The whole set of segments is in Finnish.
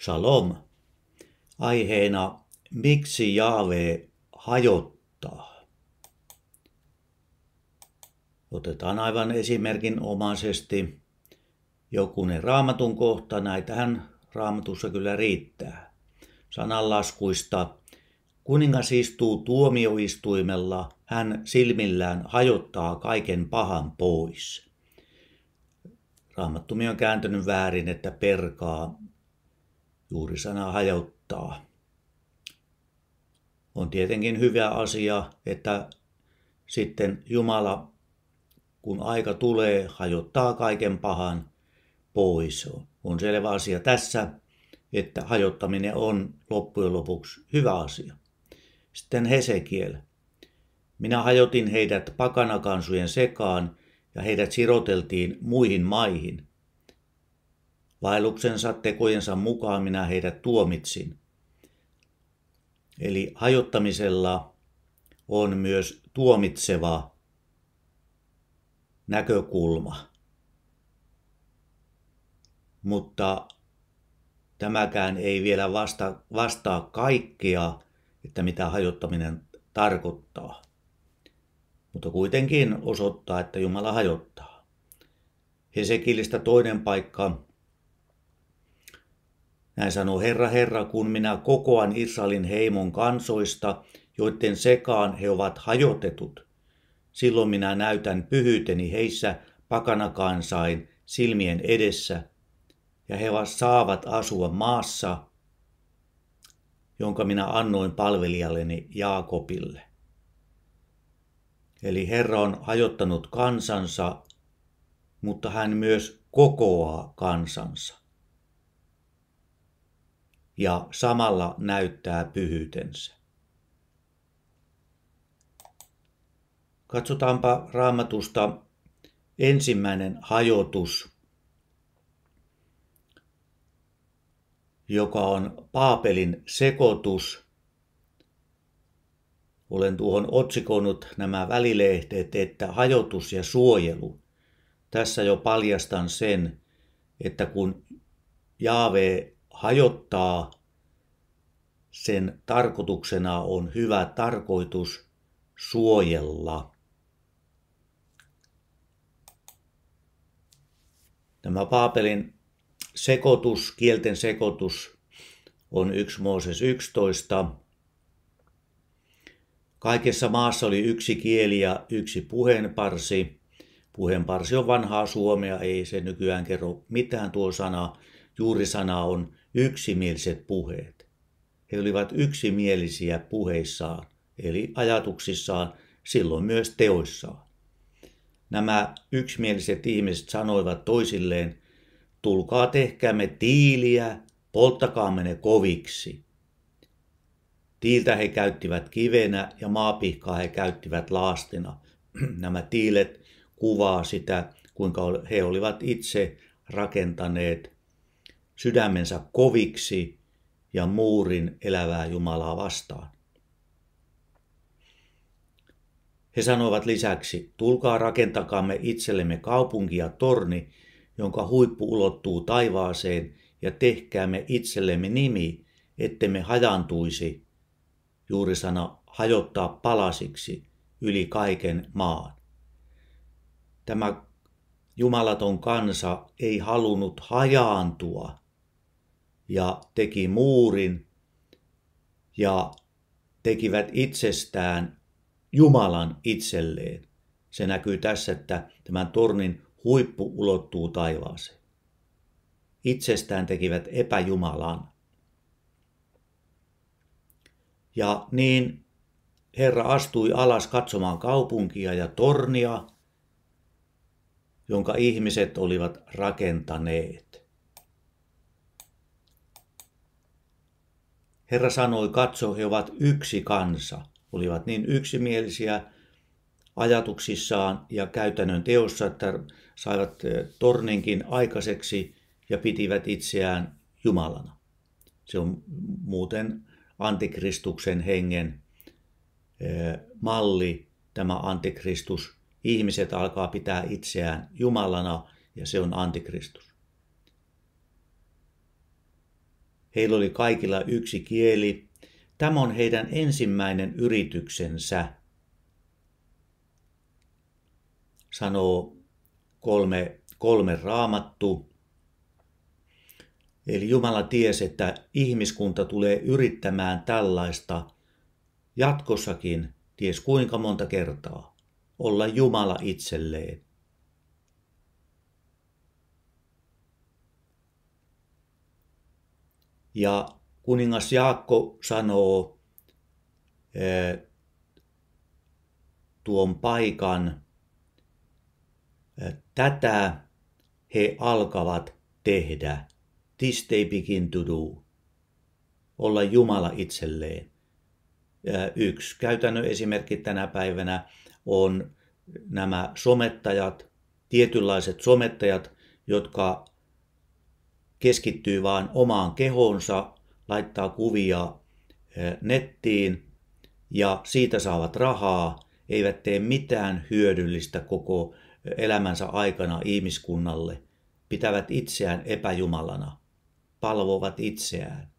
Shalom. Aiheena, miksi Jaave hajottaa. Otetaan aivan esimerkinomaisesti jokunen Raamatun kohta. Näitähän Raamatussa kyllä riittää. Sananlaskuista. Kuningas istuu tuomioistuimella, hän silmillään hajottaa kaiken pahan pois. Raamattumi on kääntynyt väärin, että perkaa. Juuri sana hajottaa. On tietenkin hyvä asia, että sitten Jumala, kun aika tulee, hajottaa kaiken pahan pois. On selvä asia tässä, että hajottaminen on loppujen lopuksi hyvä asia. Sitten Hesekiel. Minä hajotin heidät pakanakansojen sekaan ja heidät siroteltiin muihin maihin. Vaelluksensa tekojensa mukaan minä heidät tuomitsin. Eli hajottamisella on myös tuomitseva näkökulma. Mutta tämäkään ei vielä vastaa kaikkea, että mitä hajottaminen tarkoittaa. Mutta kuitenkin osoittaa, että Jumala hajottaa. Hesekielistä toinen paikka. Näin sanoo Herra, Herra, kun minä kokoan Israelin heimon kansoista, joiden sekaan he ovat hajotetut. Silloin minä näytän pyhyyteni heissä pakanakansain silmien edessä, ja he saavat asua maassa, jonka minä annoin palvelijalleni Jaakobille. Eli Herra on hajottanut kansansa, mutta hän myös kokoaa kansansa. Ja samalla näyttää pyhyytensä. Katsotaanpa Raamatusta ensimmäinen hajotus, joka on Paapelin sekoitus. Olen tuohon otsikoinut nämä välilehdet, että hajotus ja suojelu. Tässä jo paljastan sen, että kun Jaave hajottaa, sen tarkoituksena on hyvä tarkoitus suojella. Tämä Paapelin sekoitus, kielten sekoitus on 1 Mooses 11. Kaikessa maassa oli yksi kieli ja yksi puheenparsi. Puheenparsi on vanhaa suomea, ei se nykyään kerro mitään tuo sana. Juurisana on yksimieliset puheet. He olivat yksimielisiä puheissaan, eli ajatuksissaan, silloin myös teoissaan. Nämä yksimieliset ihmiset sanoivat toisilleen, tulkaa tehkäämme tiiliä, polttakaamme ne koviksi. Tiiltä he käyttivät kivenä ja maapihkaa he käyttivät laastina. Nämä tiilet kuvaa sitä, kuinka he olivat itse rakentaneet sydämensä koviksi ja muurin elävää Jumalaa vastaan. He sanoivat lisäksi, tulkaa rakentakaamme itsellemme kaupunki ja torni, jonka huippu ulottuu taivaaseen, ja tehkäämme itsellemme nimi, ettemme hajantuisi, juuri sana hajottaa palasiksi yli kaiken maan. Tämä jumalaton kansa ei halunnut hajaantua ja teki muurin ja tekivät itsestään Jumalan itselleen. Se näkyy tässä, että tämän tornin huippu ulottuu taivaaseen. Itsestään tekivät epäjumalan. Ja niin Herra astui alas katsomaan kaupunkia ja tornia, jonka ihmiset olivat rakentaneet. Herra sanoi, katso, he ovat yksi kansa. Olivat niin yksimielisiä ajatuksissaan ja käytännön teossa, että saivat torninkin aikaiseksi ja pitivät itseään Jumalana. Se on muuten antikristuksen hengen malli, tämä antikristus. Ihmiset alkaa pitää itseään Jumalana ja se on antikristus. Heillä oli kaikilla yksi kieli. Tämä on heidän ensimmäinen yrityksensä, sanoo kolme Raamattu. Eli Jumala tiesi, että ihmiskunta tulee yrittämään tällaista jatkossakin, ties kuinka monta kertaa, olla Jumala itselleen. Ja kuningas Jaakko sanoo tuon paikan, tätä he alkavat tehdä. This they begin to do. Olla Jumala itselleen. Yksi käytännön esimerkki tänä päivänä on nämä somettajat, tietynlaiset somettajat, jotka keskittyy vain omaan kehoonsa, laittaa kuvia nettiin ja siitä saavat rahaa, eivät tee mitään hyödyllistä koko elämänsä aikana ihmiskunnalle, pitävät itseään epäjumalana, palvovat itseään.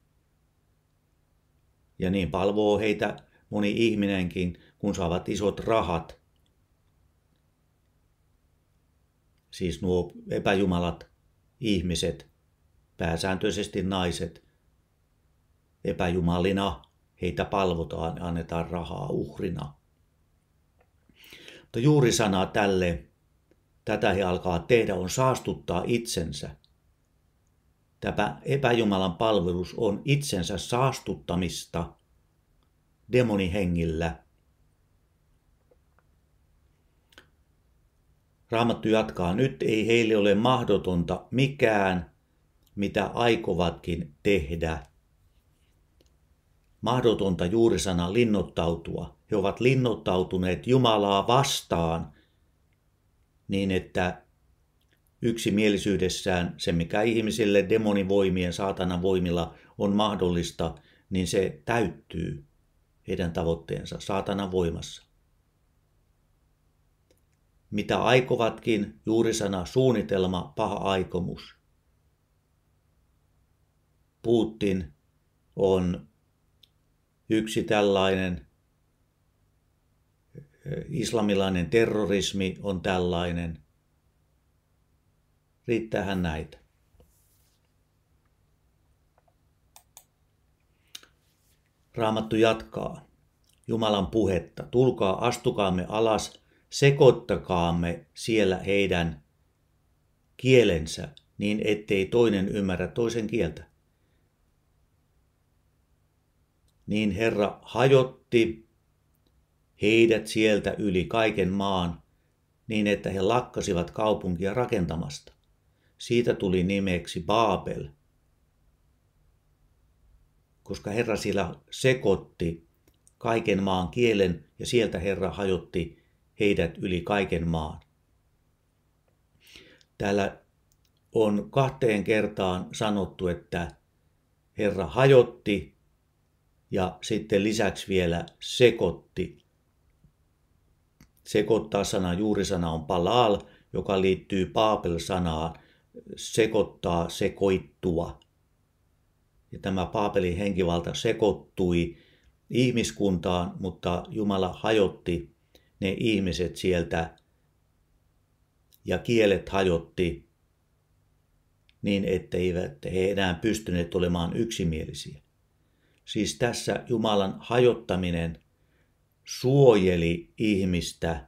Ja niin palvoo heitä moni ihminenkin, kun saavat isot rahat. Siis nuo epäjumalat ihmiset, pääsääntöisesti naiset, epäjumalina heitä palvotaan ja annetaan rahaa uhrina. Mutta juuri sana tätä he alkaa tehdä, on saastuttaa itsensä. Tämä epäjumalan palvelus on itsensä saastuttamista demonihengillä. Raamattu jatkaa, nyt ei heille ole mahdotonta mikään, mitä aikovatkin tehdä. Mahdotonta juuri sana linnoittautua. He ovat linnoittautuneet Jumalaa vastaan niin, että yksimielisyydessään se, mikä ihmisille demonivoimien, saatanan voimilla on mahdollista, niin se täyttyy heidän tavoitteensa saatanan voimassa. Mitä aikovatkin, juuri sana suunnitelma, paha aikomus. Putin on yksi tällainen, islamilainen terrorismi on tällainen. Riittäähän näitä. Raamattu jatkaa Jumalan puhetta. Tulkaa, astukaamme alas, sekoittakaamme siellä heidän kielensä, niin ettei toinen ymmärrä toisen kieltä. Niin Herra hajotti heidät sieltä yli kaiken maan, niin että he lakkasivat kaupunkia rakentamasta. Siitä tuli nimeksi Baabel, koska Herra siellä sekoitti kaiken maan kielen ja sieltä Herra hajotti heidät yli kaiken maan. Täällä on 2 kertaan sanottu, että Herra hajotti ja sitten lisäksi vielä sekoitti. Sekoittaa sana, juurisana on palal, joka liittyy Baabel-sanaan, sekoittaa, sekoittua. Ja tämä Baabelin henkivalta sekoittui ihmiskuntaan, mutta Jumala hajotti ne ihmiset sieltä ja kielet hajotti niin, etteivät he enää pystyneet olemaan yksimielisiä. Siis tässä Jumalan hajottaminen suojeli ihmistä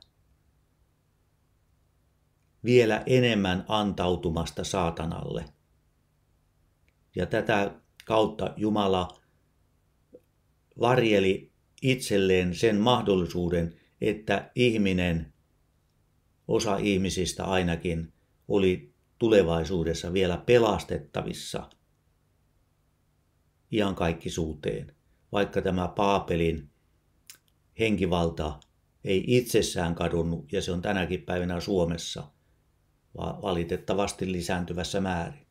vielä enemmän antautumasta saatanalle. Ja tätä kautta Jumala varjeli itselleen sen mahdollisuuden, että ihminen, osa ihmisistä ainakin, oli tulevaisuudessa vielä pelastettavissa iankaikkisuuteen, vaikka tämä Baabelin henkivalta ei itsessään kadonnut, ja se on tänäkin päivänä Suomessa, vaan valitettavasti lisääntyvässä määrin.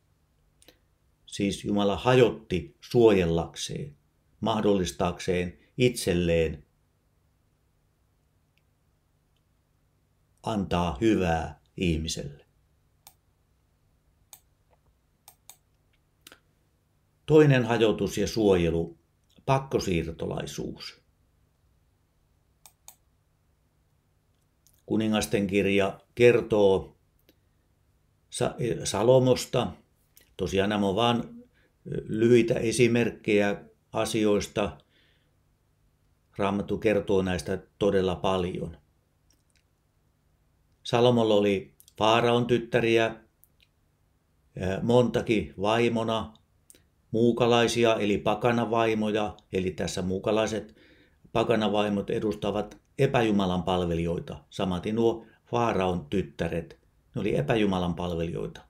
Siis Jumala hajotti suojellakseen, mahdollistaakseen itselleen antaa hyvää ihmiselle. Toinen hajotus ja suojelu, pakkosiirtolaisuus. Kuningasten kirja kertoo Salomosta. Tosiaan nämä on vain lyhyitä esimerkkejä asioista. Raamattu kertoo näistä todella paljon. Salomolla oli Faaraon tyttäriä, montakin vaimona, muukalaisia eli pakanavaimoja, eli tässä muukalaiset pakanavaimot edustavat epäjumalan palvelijoita. Samaten nuo Faaraon tyttäret, ne oli epäjumalan palvelijoita.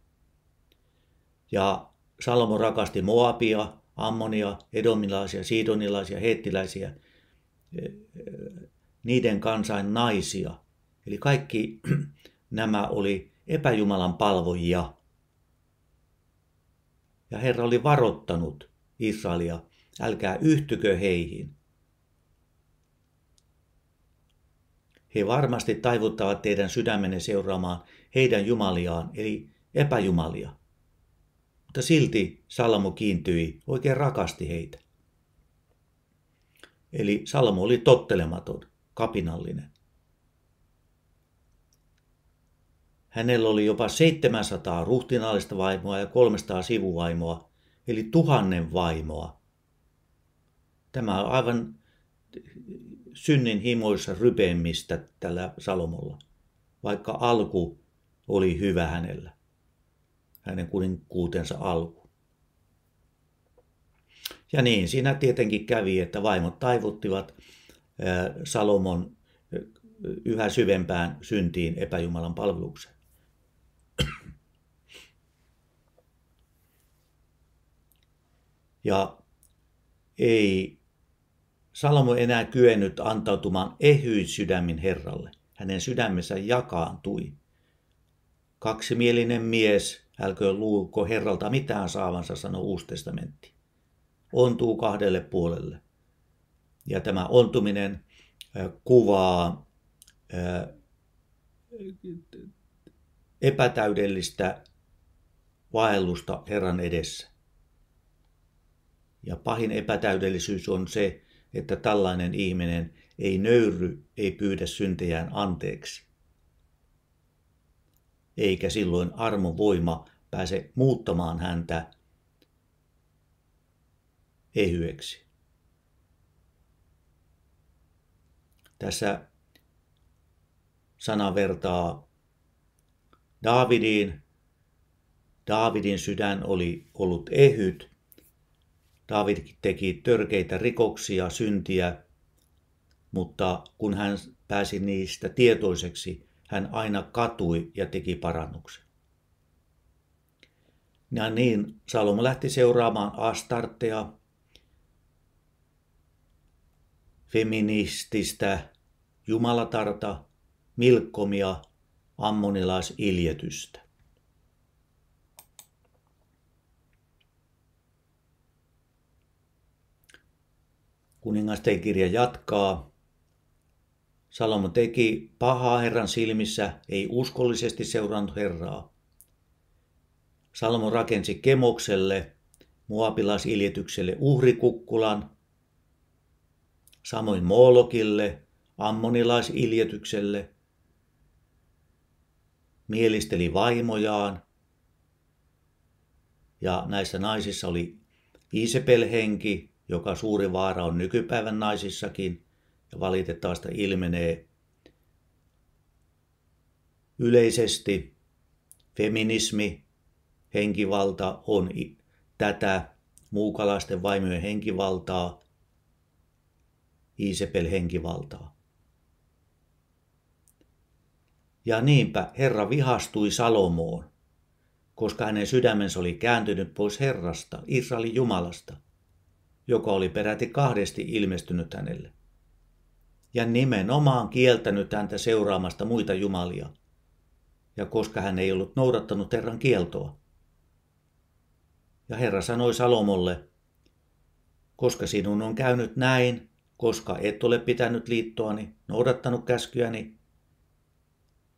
Ja Salomo rakasti Moabia, Ammonia, edomilaisia, sidonilaisia, heettiläisiä, niiden kansain naisia. Eli kaikki nämä oli epäjumalan palvojia. Ja Herra oli varoittanut Israelia, älkää yhtykö heihin. He varmasti taivuttavat teidän sydämenne seuraamaan heidän jumaliaan, eli epäjumalia. Mutta silti Salomo kiintyi, oikein rakasti heitä. Eli Salomo oli tottelematon, kapinallinen. Hänellä oli jopa 700 ruhtinaallista vaimoa ja 300 sivuvaimoa, eli 1000 vaimoa. Tämä on aivan synnin himoissa rypeämistä tällä Salomolla, vaikka alku oli hyvä hänellä, hänen kuninkuutensa alku. Ja niin siinä tietenkin kävi, että vaimot taivuttivat Salomon yhä syvempään syntiin epäjumalan palvelukseen. Ja ei Salomo enää kyennyt antautumaan ehyin Herralle. Hänen sydämensä jakaantui. Kaksimielinen mies, älköön luulko Herralta mitään saavansa, sanoo Uusi testamentti. Ontuu kahdelle puolelle. Ja tämä ontuminen kuvaa epätäydellistä vaellusta Herran edessä. Ja pahin epätäydellisyys on se, että tällainen ihminen ei nöyry, ei pyydä syntejään anteeksi. Eikä silloin armon voima pääse muuttamaan häntä ehyeksi. Tässä sana vertaa Daavidiin. Daavidin sydän oli ollut ehyt. Daavid teki törkeitä rikoksia, syntiä, mutta kun hän pääsi niistä tietoiseksi, hän aina katui ja teki parannuksen. Ja niin Salomo lähti seuraamaan Astartea, feminististä jumalatarta, Milkkomia, ammonilaisiljetystä. Kuningasten kirja jatkaa. Salomo teki pahaa Herran silmissä, ei uskollisesti seurannut Herraa. Salomo rakensi Kemokselle, moabilaisiljetykselle uhrikukkulan, samoin Moolokille, ammonilaisiljetykselle, mielisteli vaimojaan, ja näissä naisissa oli Iisepel-henki, joka suuri vaara on nykypäivän naisissakin, ja valitettavasti ilmenee yleisesti. Feminismi, henkivalta on tätä muukalaisten vaimojen henkivaltaa, Iisepel-henkivaltaa. Ja niinpä Herra vihastui Salomoon, koska hänen sydämensä oli kääntynyt pois Herrasta, Israelin Jumalasta, joka oli peräti 2 ilmestynyt hänelle. Ja nimenomaan kieltänyt häntä seuraamasta muita jumalia, ja koska hän ei ollut noudattanut Herran kieltoa. Ja Herra sanoi Salomolle, koska sinun on käynyt näin, koska et ole pitänyt liittoani, noudattanut käskyäni,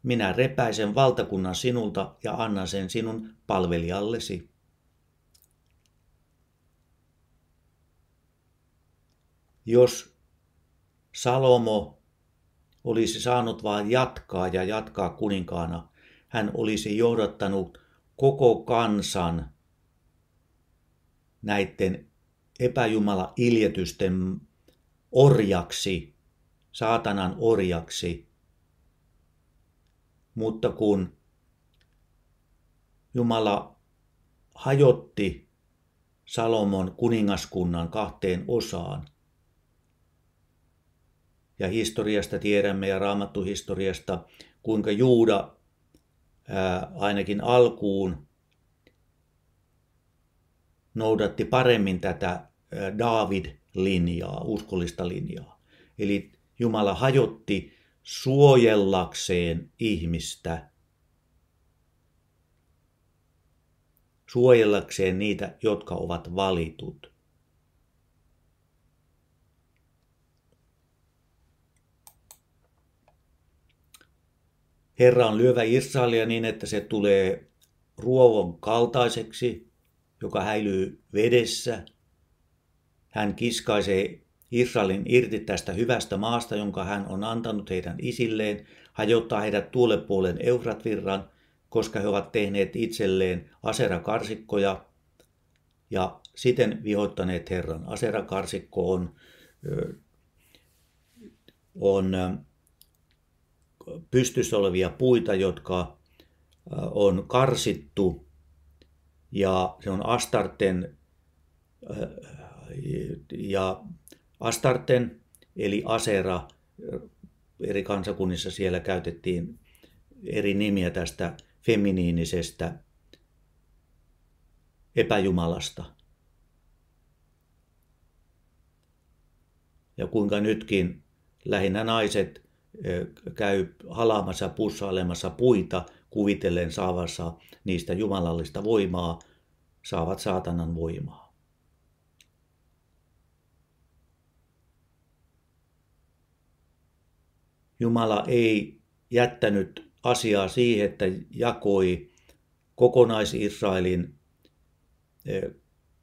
minä repäisen valtakunnan sinulta ja annan sen sinun palvelijallesi. jos Salomo olisi saanut vain jatkaa ja jatkaa kuninkaana, hän olisi johdattanut koko kansan näiden epäjumala iljetysten orjaksi, saatanan orjaksi. Mutta kun Jumala hajotti Salomon kuningaskunnan 2 osaan, ja historiasta tiedämme ja raamattuhistoriasta, kuinka Juuda ainakin alkuun noudatti paremmin tätä Daavid-linjaa, uskollista linjaa. Eli Jumala hajotti suojellakseen ihmistä, suojellakseen niitä, jotka ovat valitut. Herra on lyövä Israelia niin, että se tulee ruovon kaltaiseksi, joka häilyy vedessä. Hän kiskaisee Israelin irti tästä hyvästä maasta, jonka hän on antanut heidän isilleen, hajottaa heidät tuolle puolen Eufratvirran, koska he ovat tehneet itselleen aserakarsikkoja ja siten vihoittaneet Herran. Aserakarsikko on pystyssä olevia puita, jotka on karsittu, ja se on Astarten eli Asera. Eri kansakunnissa siellä käytettiin eri nimiä tästä feminiinisestä epäjumalasta. Ja kuinka nytkin lähinnä naiset käy halaamassa, pussailemassa puita, kuvitellen saavansa niistä jumalallista voimaa, saavat saatanan voimaa. Jumala ei jättänyt asiaa siihen, että jakoi kokonais-Israelin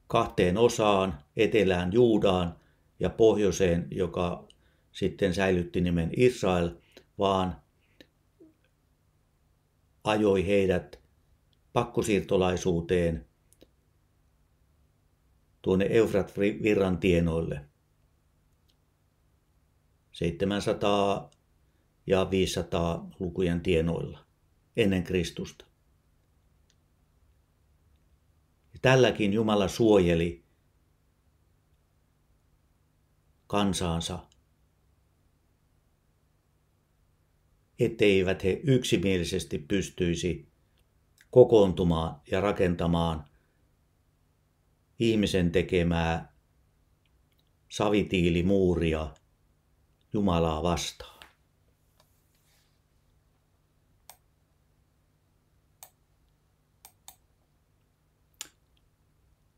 2 osaan, etelään Juudaan ja pohjoiseen, joka sitten säilytti nimen Israel, vaan ajoi heidät pakkosiirtolaisuuteen tuonne Eufrat-virran tienoille 700 ja 500 lukujen tienoilla ennen Kristusta. Ja tälläkin Jumala suojeli kansaansa, etteivät he yksimielisesti pystyisi kokoontumaan ja rakentamaan ihmisen tekemää savitiilimuuria Jumalaa vastaan.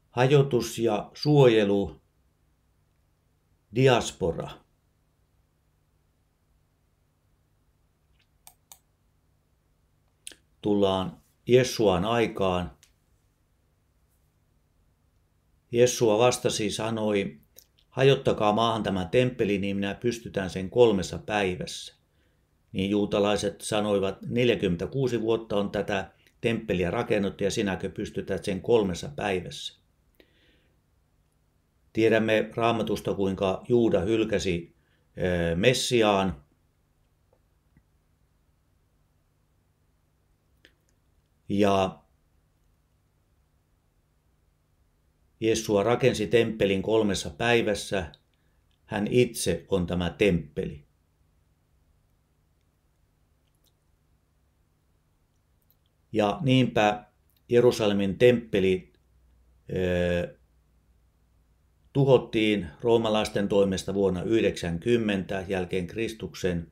Hajotus ja suojelu, diaspora. Tullaan Jessuan aikaan. Jessua vastasi, sanoi, hajottakaa maahan tämä temppeli, niin minä pystytään sen 3 päivässä. Niin juutalaiset sanoivat, 46 vuotta on tätä temppeliä rakennettu ja sinäkö pystytät sen 3 päivässä. Tiedämme Raamatusta, kuinka Juuda hylkäsi Messiaan. Ja Jessua rakensi temppelin 3 päivässä. Hän itse on tämä temppeli. Ja niinpä Jerusalemin temppeli tuhottiin roomalaisten toimesta vuonna 90 jälkeen Kristuksen.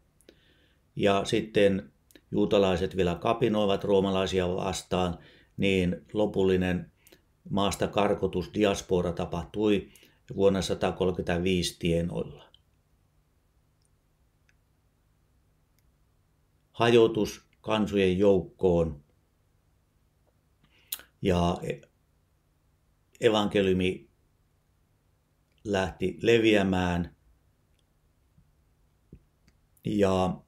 Ja sitten juutalaiset vielä kapinoivat roomalaisia vastaan, niin lopullinen maasta karkotus, diaspora tapahtui vuonna 135 tienoilla. Hajotus kansojen joukkoon ja evankeliumi lähti leviämään Ja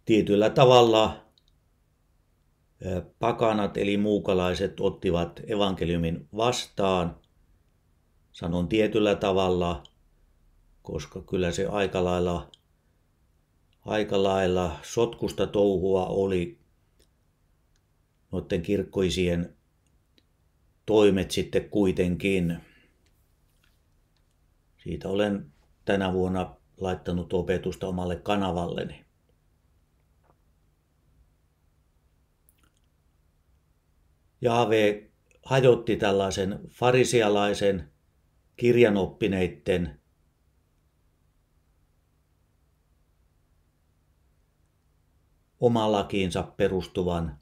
tietyllä tavalla pakanat eli muukalaiset ottivat evankeliumin vastaan. Sanon tietyllä tavalla, koska kyllä se aika lailla sotkusta touhua oli noiden kirkkoisien toimet sitten kuitenkin. Siitä olen tänä vuonna laittanut opetusta omalle kanavalleni. Jaave hajotti tällaisen farisialaisen kirjanoppineitten omalakiinsa perustuvan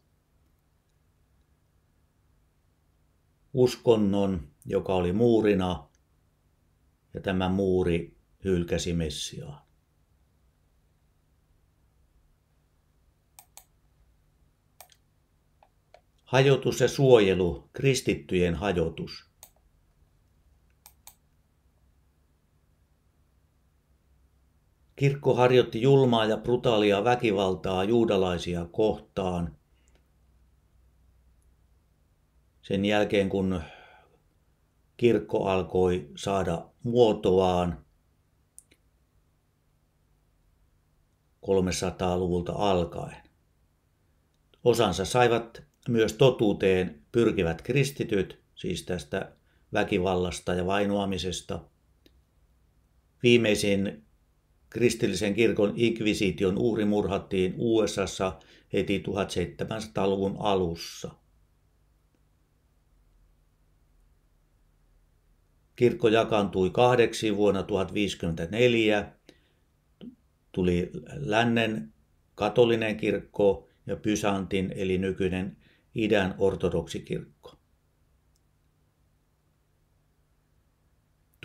uskonnon, joka oli muurina, ja tämä muuri hylkäsi Messiaan. Hajotus ja suojelu, kristittyjen hajotus. Kirkko harjoitti julmaa ja brutaalia väkivaltaa juudalaisia kohtaan. Sen jälkeen kun kirkko alkoi saada muotoaan 300-luvulta alkaen. Osansa saivat myös totuuteen pyrkivät kristityt, siis tästä väkivallasta ja vainoamisesta. Viimeisin kristillisen kirkon inkvisiition uhri murhattiin USAssa heti 1700-luvun alussa. Kirkko jakaantui kahdeksi vuonna 1054. Tuli lännen katolinen kirkko ja Byzantin eli nykyinen idän ortodoksikirkko.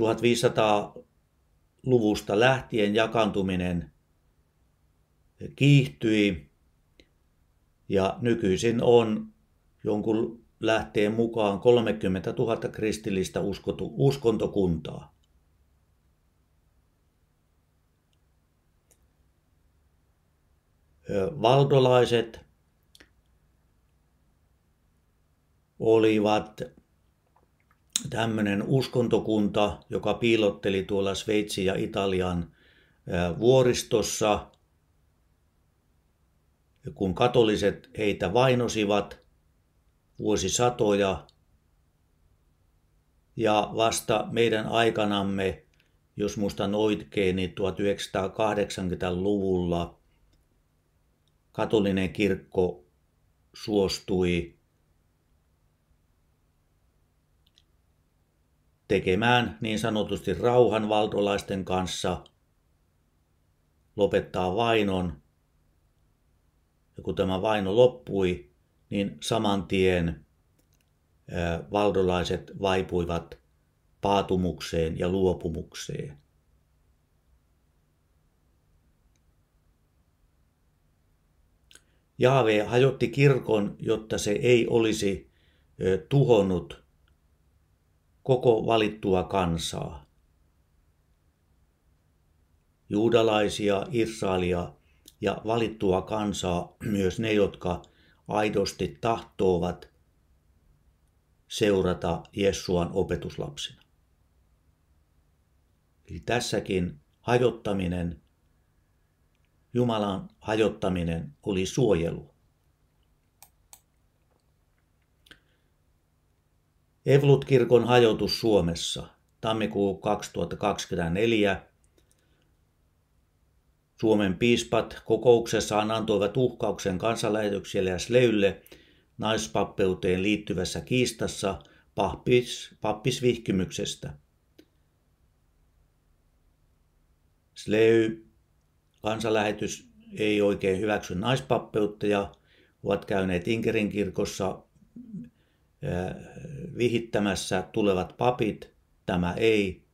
1500-luvusta lähtien jakaantuminen kiihtyi ja nykyisin on jonkun lähteen mukaan 30 000 kristillistä uskontokuntaa. Valdolaiset olivat tämmöinen uskontokunta, joka piilotteli tuolla Sveitsin ja Italian vuoristossa. Kun katoliset heitä vainosivat vuosisatoja ja vasta meidän aikanamme, jos muistan oikein, niin 1980-luvulla katolinen kirkko suostui tekemään niin sanotusti rauhan valdolaisten kanssa, lopettaa vainon. Ja kun tämä vaino loppui, niin saman tien valdolaiset vaipuivat paatumukseen ja luopumukseen. Jaave hajotti kirkon, jotta se ei olisi tuhonnut koko valittua kansaa. Juudalaisia, Israelia ja valittua kansaa, myös ne, jotka aidosti tahtovat seurata Jeesuan opetuslapsina. Eli tässäkin hajottaminen, Jumalan hajottaminen oli suojelu. Evankelisluterilainen-kirkon hajotus Suomessa. Tammikuu 2024. Suomen piispat kokouksessaan antoivat uhkauksen kansanlähetykselle ja Sleylle naispappeuteen liittyvässä kiistassa pappisvihkimyksestä. Sley, kansanlähetys, ei oikein hyväksy naispappeutta ja ovat käyneet Inkerin kirkossa vihittämässä tulevat papit. Tämä ei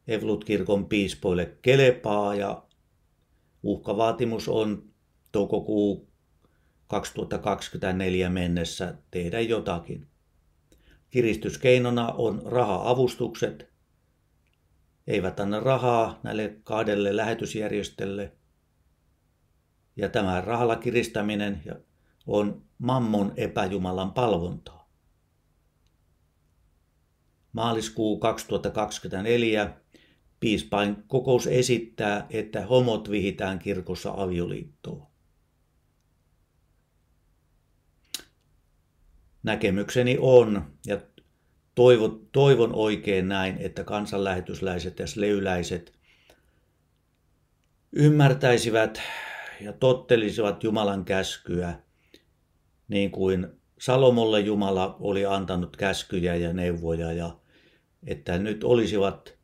Evankelisluterilainen-kirkon piispoille kelepaa ja uhkavaatimus on toukokuu 2024 mennessä tehdä jotakin. Kiristyskeinona on raha-avustukset eivät anna rahaa näille 2 lähetysjärjestölle. Ja tämä rahalla kiristäminen on mammon epäjumalan palvontaa. Maaliskuu 2024 piispain kokous esittää, että homot vihitään kirkossa avioliittoon. Näkemykseni on, ja toivon oikein näin, että kansanlähetysläiset ja sleyläiset ymmärtäisivät ja tottelisivat Jumalan käskyä, niin kuin Salomolle Jumala oli antanut käskyjä ja neuvoja, ja että nyt olisivat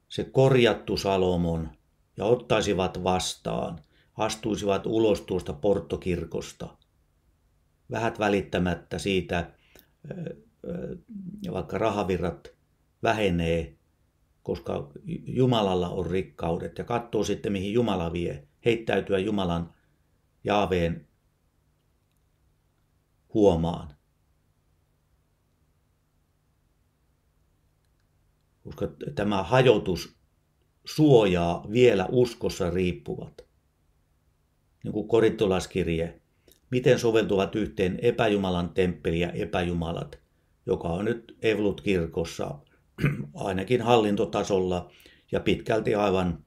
se korjattu Salomon ja ottaisivat vastaan, astuisivat ulos tuosta porttokirkosta, vähät välittämättä siitä, vaikka rahavirrat vähenee, koska Jumalalla on rikkaudet, ja katsoo sitten, mihin Jumala vie, heittäytyä Jumalan Jaaveen huomaan. Koska tämä hajotus suojaa vielä uskossa riippuvat. Niin kuin korintolaiskirje, miten soveltuvat yhteen epäjumalan temppeli ja epäjumalat, joka on nyt Evolut-kirkossa ainakin hallintotasolla ja pitkälti aivan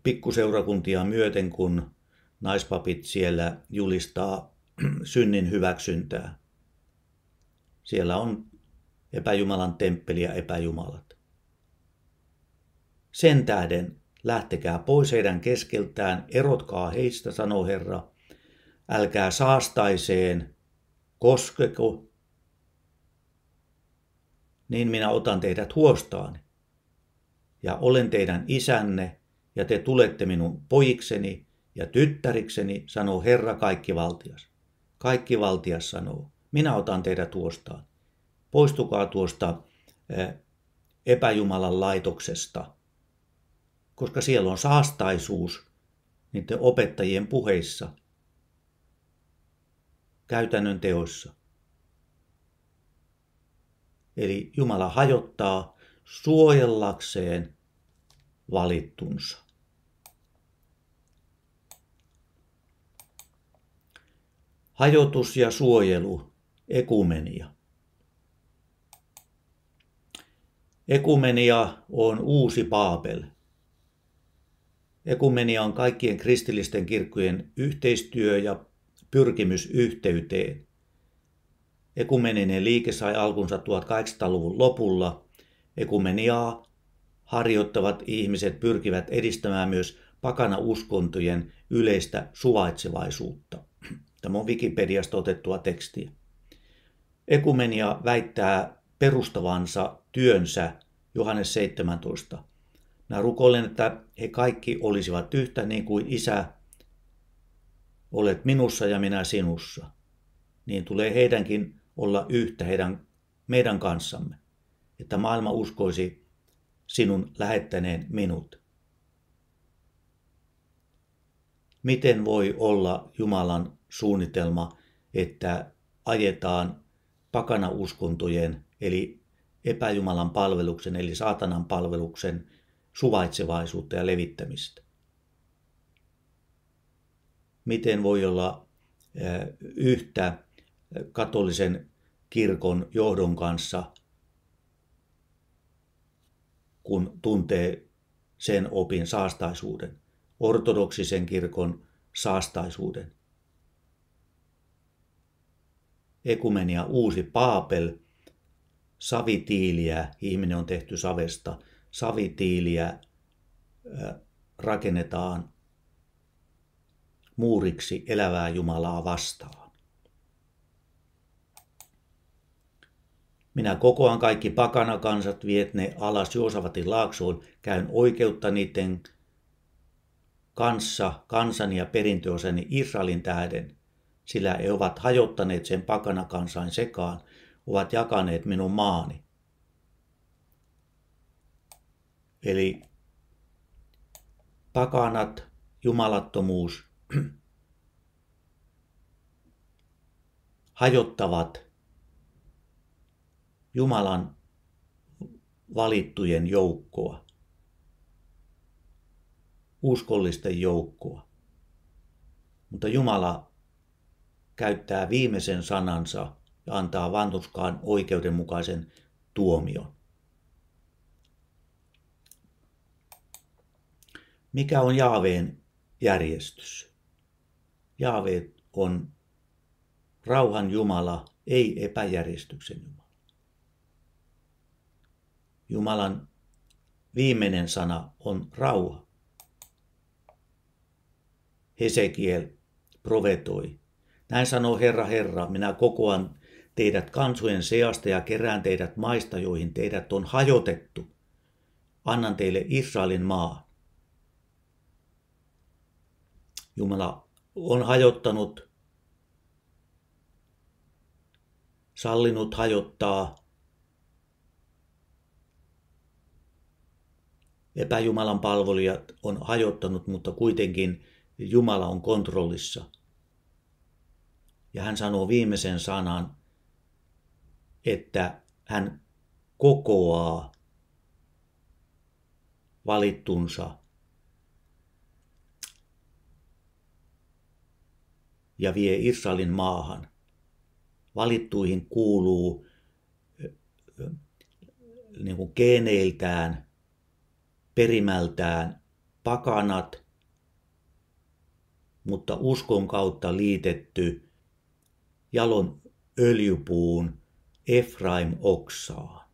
pikkuseurakuntia myöten, kun naispapit siellä julistaa synnin hyväksyntää. Siellä on epäjumalan temppeli ja epäjumalat. Sen tähden lähtekää pois heidän keskeltään, erotkaa heistä, sanoo Herra. Älkää saastaiseen koskeko, niin minä otan teidät huostaani. Ja olen teidän isänne, ja te tulette minun pojikseni ja tyttärikseni, sanoo Herra kaikkivaltias. Kaikkivaltias sanoo, minä otan teidät huostaan. Poistukaa tuosta epäjumalan laitoksesta, koska siellä on saastaisuus niiden opettajien puheissa, käytännön teoissa. Eli Jumala hajottaa suojellakseen valittunsa. Hajotus ja suojelu, ekumenia. Ekumenia on uusi Baabel. Ekumenia on kaikkien kristillisten kirkkojen yhteistyö ja pyrkimys yhteyteen. Ekumeninen liike sai alkunsa 1800-luvun lopulla. Ekumeniaa harjoittavat ihmiset pyrkivät edistämään myös pakana uskontojen yleistä suvaitsevaisuutta. Tämä on Wikipediasta otettua tekstiä. Ekumenia väittää perustavansa työnsä Johannes 17. Minä rukoilen, että he kaikki olisivat yhtä niin kuin Isä, olet minussa ja minä sinussa. Niin tulee heidänkin olla yhtä meidän kanssamme, että maailma uskoisi sinun lähettäneen minut. Miten voi olla Jumalan suunnitelma, että ajetaan pakana uskontojen eli epäjumalan palveluksen eli saatanan palveluksen suvaitsevaisuutta ja levittämistä? Miten voi olla yhtä katolisen kirkon johdon kanssa, kun tuntee sen opin saastaisuuden, ortodoksisen kirkon saastaisuuden? Ekumenia, uusi Baabel, savitiiliä, ihminen on tehty savesta, savitiiliä rakennetaan muuriksi elävää Jumalaa vastaan. Minä kokoan kaikki pakanakansat, viet ne alas Joosafatin laaksoon, käyn oikeutta niiden kanssa, kansani ja perintöosani Israelin tähden, sillä he ovat hajottaneet sen pakanakansain sekaan, ovat jakaneet minun maani. Eli pakanat, jumalattomuus hajottavat Jumalan valittujen joukkoa, uskollisten joukkoa. Mutta Jumala käyttää viimeisen sanansa ja antaa vanhurskaan oikeudenmukaisen tuomion. Mikä on Jaaveen järjestys? Jaave on rauhan Jumala, ei epäjärjestyksen Jumala. Jumalan viimeinen sana on rauha. Hesekiel profetoi. Näin sanoo Herra, Herra, minä kokoan teidät kansojen seasta ja kerään teidät maista, joihin teidät on hajotettu. Annan teille Israelin maan. Jumala on hajottanut, sallinut hajottaa epäjumalan palvelijat on hajottanut, mutta kuitenkin Jumala on kontrollissa. Ja hän sanoo viimeisen sanan, että hän kokoaa valittunsa ja vie Israelin maahan. Valittuihin kuuluu niin kuin geeneiltään, perimältään pakanat, mutta uskon kautta liitetty jalon öljypuun Efraim-oksaan.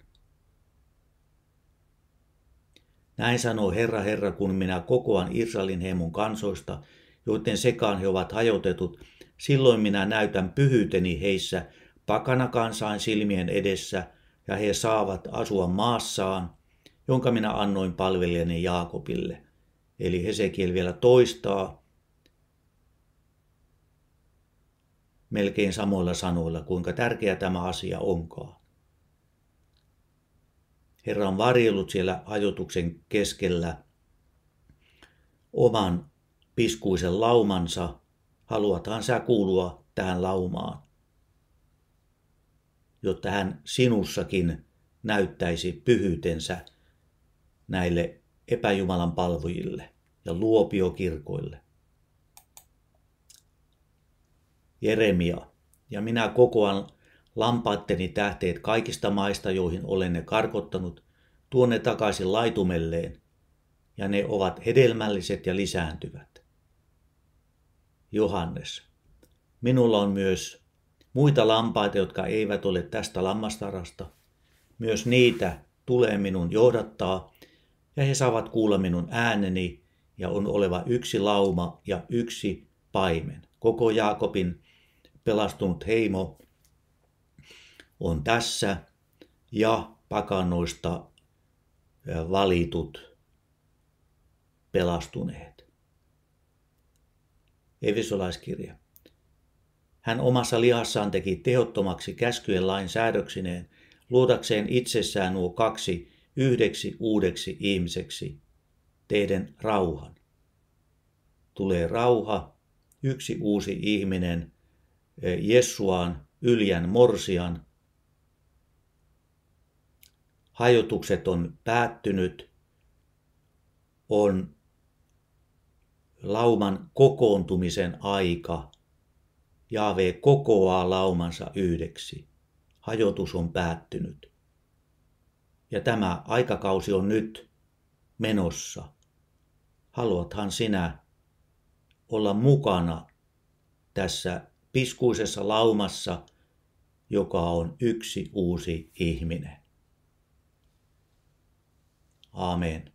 Näin sanoo Herra, Herra, kun minä kokoan Israelin heimon kansoista, joiden sekaan he ovat hajotetut, silloin minä näytän pyhyyteni heissä pakanakansain silmien edessä, ja he saavat asua maassaan, jonka minä annoin palvelijani Jaakobille. Eli Hesekiel vielä toistaa melkein samoilla sanoilla, kuinka tärkeä tämä asia onkaan. Herra on varjellut siellä hajotuksen keskellä oman piskuisen laumansa. Haluathan sä kuulua tähän laumaan, jotta hän sinussakin näyttäisi pyhyytensä näille epäjumalan palvojille ja luopiokirkoille. Jeremia, ja minä kokoan lampaitteni tähteet kaikista maista, joihin olen ne karkottanut, tuon ne takaisin laitumelleen, ja ne ovat hedelmälliset ja lisääntyvät. Johannes, minulla on myös muita lampaita, jotka eivät ole tästä lammastarasta. Myös niitä tulee minun johdattaa, ja he saavat kuulla minun ääneni, ja on oleva yksi lauma ja yksi paimen. Koko Jaakobin pelastunut heimo on tässä, ja pakanoista valitut pelastuneet. Efesolaiskirja. Hän omassa lihassaan teki tehottomaksi käskyjen lain säädöksineen, luodakseen itsessään nuo kaksi yhdeksi uudeksi ihmiseksi, teidän rauhan. Tulee rauha, yksi uusi ihminen, Jessuaan, Yljän morsian. Hajotukset on päättynyt, on lauman kokoontumisen aika. Jaave kokoaa laumansa yhdeksi. Hajotus on päättynyt. Ja tämä aikakausi on nyt menossa. Haluathan sinä olla mukana tässä piskuisessa laumassa, joka on yksi uusi ihminen. Aamen.